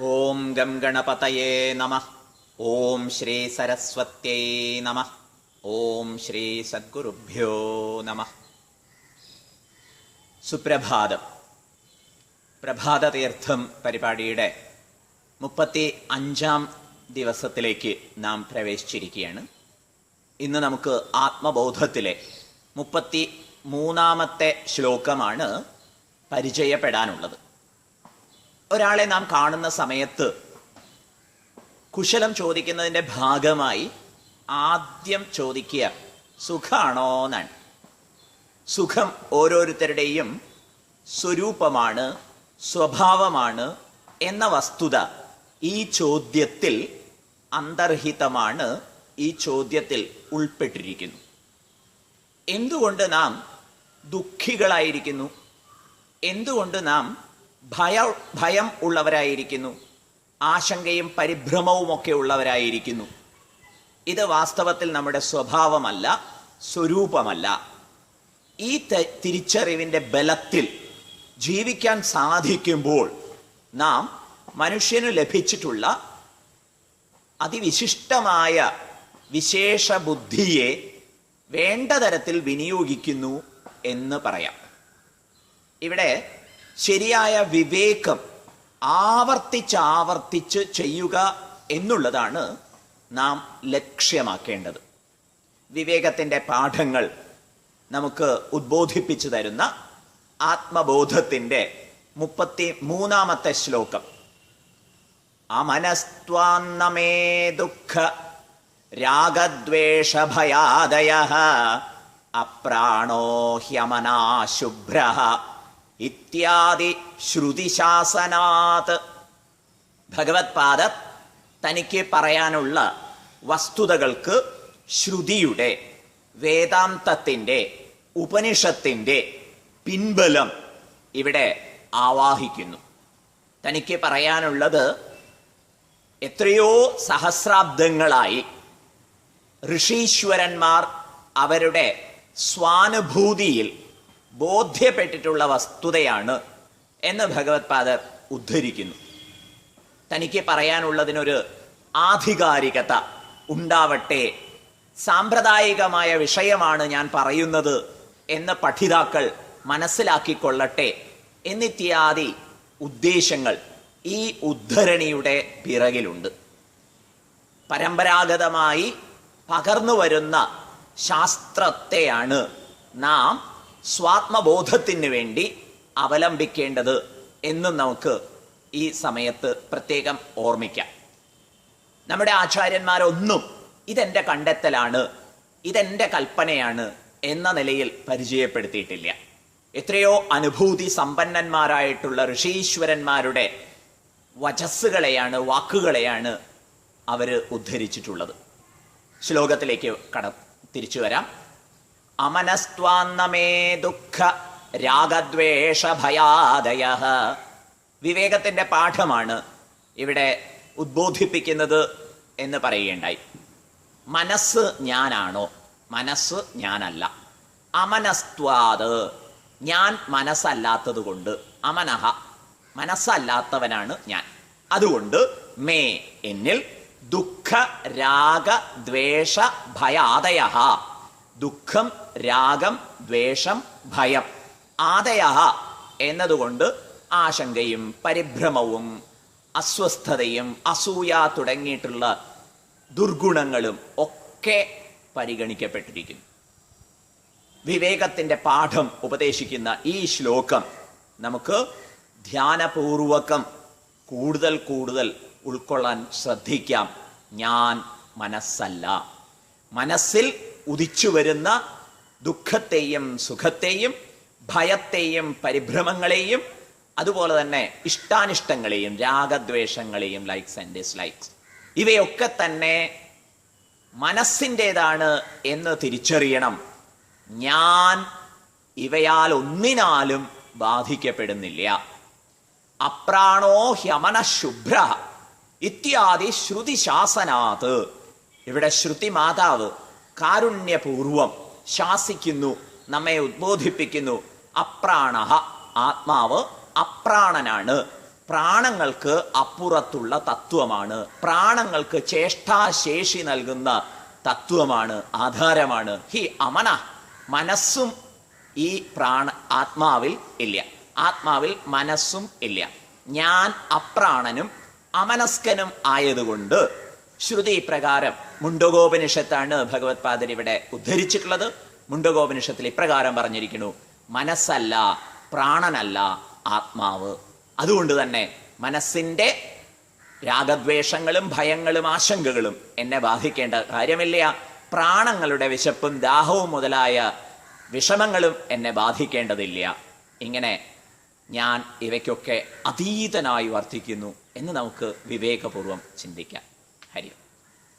ഓം gum ഗണപതയേ നമഃ. ഓം ശ്രീ സരസ്വത്യൈ നമഃ. ഓം ശ്രീ സദ്ഗുരുഭ്യോ നമഃ. സുപ്രഭാതം. പ്രഭാതതീർത്ഥം പരിപാടിയുടെ 35-ാം ദിവസത്തിലേക്ക് നാം പ്രവേശിച്ചിരിക്കുകയാണ്. ഇന്ന് നമുക്ക് ആത്മബോധത്തിലെ 33-ാമത്തെ ശ്ലോകമാണ് പരിചയപ്പെടാനുള്ളത്. ഒരാളെ നാം കാണുന്ന സമയത്ത് കുശലം ചോദിക്കുന്നതിൻ്റെ ഭാഗമായി ആദ്യം ചോദിക്കുക സുഖാണോ എന്നാണ്. സുഖം ഓരോരുത്തരുടെയും സ്വരൂപമാണ്, സ്വഭാവമാണ് എന്ന വസ്തുത ഈ ചോദ്യത്തിൽ അന്തർഹിതമാണ്, ഈ ചോദ്യത്തിൽ ഉൾപ്പെട്ടിരിക്കുന്നു. എന്തുകൊണ്ട് നാം ദുഃഖികളായിരിക്കുന്നു? എന്തുകൊണ്ട് നാം ഭയം ഉള്ളവരായിരിക്കുന്നു? ആശങ്കയും പരിഭ്രമവുമൊക്കെ ഉള്ളവരായിരിക്കുന്നു? ഇത് വാസ്തവത്തിൽ നമ്മുടെ സ്വഭാവമല്ല, സ്വരൂപമല്ല. ഈ തിരിച്ചറിവിൻ്റെ ബലത്തിൽ ജീവിക്കാൻ സാധിക്കുമ്പോൾ നാം മനുഷ്യന് ലഭിച്ചിട്ടുള്ള അതിവിശിഷ്ടമായ വിശേഷ ബുദ്ധിയെ വേണ്ട തരത്തിൽ വിനിയോഗിക്കുന്നു എന്ന് പറയാം. ഇവിടെ ശരിയായ വിവേകം ആവർത്തിച്ചാവർത്തിച്ച് ചെയ്യുക എന്നുള്ളതാണ് നാം ലക്ഷ്യമാക്കേണ്ടത്. വിവേകത്തിൻ്റെ പാഠങ്ങൾ നമുക്ക് ഉദ്ബോധിപ്പിച്ചു തരുന്ന ആത്മബോധത്തിൻ്റെ 33-ാമത്തെ ശ്ലോകം. അമനസ്ത്വാന്നമേ ദുഃഖ രാഗദ്വേഷഭയാദയഃ അപ്രാണോ ഹ്യമനാശുഭ്രഃ ഇത്യാദി ശ്രുതിശാസനാത്. ഭഗവത്പാദർ തനിക്ക് പറയാനുള്ള വസ്തുതകൾക്ക് ശ്രുതിയുടെ, വേദാന്തത്തിൻ്റെ, ഉപനിഷത്തിൻ്റെ പിൻബലം ഇവിടെ ആവാഹിക്കുന്നു. തനിക്ക് പറയാനുള്ളത് എത്രയോ സഹസ്രാബ്ദങ്ങളായി ഋഷീശ്വരന്മാർ അവരുടെ സ്വാനുഭൂതിയിൽ ബോധ്യപ്പെട്ടിട്ടുള്ള വസ്തുതയാണ് എന്ന് ഭഗവത്പാദർ ഉദ്ധരിക്കുന്നു. തനിക്ക് പറയാനുള്ളതിനൊരു ആധികാരികത ഉണ്ടാവട്ടെ, സാമ്പ്രദായികമായ വിഷയമാണ് ഞാൻ പറയുന്നത് എന്ന് പഠിതാക്കൾ മനസ്സിലാക്കിക്കൊള്ളട്ടെ എന്നിത്യാദി ഉദ്ദേശങ്ങൾ ഈ ഉദ്ധരണിയുടെ പിറകിലുണ്ട്. പരമ്പരാഗതമായി പകർന്നു വരുന്ന ശാസ്ത്രത്തെയാണ് നാം സ്വാത്മബോധത്തിന് വേണ്ടി അവലംബിക്കേണ്ടത് എന്നും നമുക്ക് ഈ സമയത്ത് പ്രത്യേകം ഓർമ്മിക്കാം. നമ്മുടെ ആചാര്യന്മാരൊന്നും ഇതെൻ്റെ കണ്ടെത്തലാണ്, ഇതെൻ്റെ കൽപ്പനയാണ് എന്ന നിലയിൽ പരിചയപ്പെടുത്തിയിട്ടില്ല. എത്രയോ അനുഭൂതി സമ്പന്നന്മാരായിട്ടുള്ള ഋഷീശ്വരന്മാരുടെ വചസ്സുകളെയാണ്, വാക്കുകളെയാണ് അവർ ഉദ്ധരിച്ചിട്ടുള്ളത്. ശ്ലോകത്തിലേക്ക് തിരിച്ചു വരാം. അമനസ്ത്വാന്നമേ ദുഃഖ രാഗദ്വേഷഭയാദയഃ. വിവേകത്തിൻ്റെ പാഠമാണ് ഇവിടെ ഉദ്ബോധിപ്പിക്കുന്നത് എന്ന് പറയുകയുണ്ടായി. മനസ്സ് ഞാനാണോ? മനസ്സ് ഞാനല്ല. അമനസ്ത്വാത്, ഞാൻ മനസ്സല്ലാത്തത് കൊണ്ട്, അമനഹ മനസ്സല്ലാത്തവനാണ് ഞാൻ. അതുകൊണ്ട് മേ എന്നിൽ ദുഃഖ രാഗ ദ്വേഷ ഭയാദയഃ, ദുഃഖം, രാഗം, ദ്വേഷം, ഭയം, ആദയഃ എന്നതുകൊണ്ട് ആശങ്കയും പരിഭ്രമവും അസ്വസ്ഥതയും അസൂയ തുടങ്ങിയിട്ടുള്ള ദുർഗുണങ്ങളും ഒക്കെ പരിഗണിക്കപ്പെട്ടിരിക്കുന്നു. വിവേകത്തിൻ്റെ പാഠം ഉപദേശിക്കുന്ന ഈ ശ്ലോകം നമുക്ക് ധ്യാനപൂർവകം കൂടുതൽ കൂടുതൽ ഉൾക്കൊള്ളാൻ ശ്രദ്ധിക്കാം. ഞാൻ മനസ്സല്ല. മനസ്സിൽ ഉദിച്ചു വരുന്ന ദുഃഖത്തെയും സുഖത്തെയും ഭയത്തെയും പരിഭ്രമങ്ങളെയും അതുപോലെ തന്നെ ഇഷ്ടാനിഷ്ടങ്ങളെയും രാഗദ്വേഷങ്ങളെയും, ലൈക്സ് ആൻഡ് ഡിസ്ലൈക്സ്, ഇവയൊക്കെ തന്നെ മനസ്സിൻ്റെതാണ് എന്ന് തിരിച്ചറിയണം. ഞാൻ ഇവയാൽ ഒന്നിനാലും ബാധിക്കപ്പെടുന്നില്ല. അപ്രാണോ ഹ്യമനശുഭ്ര ഇത്യാദി ശ്രുതിശാസനാത്. ഇവിടെ ശ്രുതി മാതാവ് കാരുണ്യപൂർവം ശാസിക്കുന്നു, നമ്മെ ഉദ്ബോധിപ്പിക്കുന്നു. അപ്രാണ, ആത്മാവ് അപ്രാണനാണ്, പ്രാണങ്ങൾക്ക് അപ്പുറത്തുള്ള തത്വമാണ്, പ്രാണങ്ങൾക്ക് ചേഷ്ടാശേഷി നൽകുന്ന തത്വമാണ്, ആധാരമാണ്. ഹി അമന, മനസ്സും ഈ ആത്മാവിൽ ഇല്ല, ആത്മാവിൽ മനസ്സും ഇല്ല. ഞാൻ അപ്രാണനും അമനസ്കനും ആയതുകൊണ്ട് ശ്രുതി പ്രകാരം മുണ്ടകോപനിഷത്താണ് ഭഗവത്പാദർ ഇവിടെ ഉദ്ധരിച്ചിട്ടുള്ളത്. മുണ്ടകോപനിഷത്തിൽ ഇപ്രകാരം പറഞ്ഞിരിക്കുന്നു: മനസ്സല്ല, പ്രാണനല്ല ആത്മാവ്. അതുകൊണ്ട് തന്നെ മനസ്സിന്റെ രാഗദ്വേഷങ്ങളും ഭയങ്ങളും ആശങ്കകളും എന്നെ ബാധിക്കേണ്ട കാര്യമില്ല. പ്രാണങ്ങളുടെ വിശപ്പും ദാഹവും മുതലായ വിഷമങ്ങളും എന്നെ ബാധിക്കേണ്ടതില്ല. ഇങ്ങനെ ഞാൻ ഇവയ്ക്കൊക്കെ അതീതനായി വർത്തിക്കുന്നു എന്ന് നമുക്ക് വിവേകപൂർവം ചിന്തിക്കാം. ഹരി.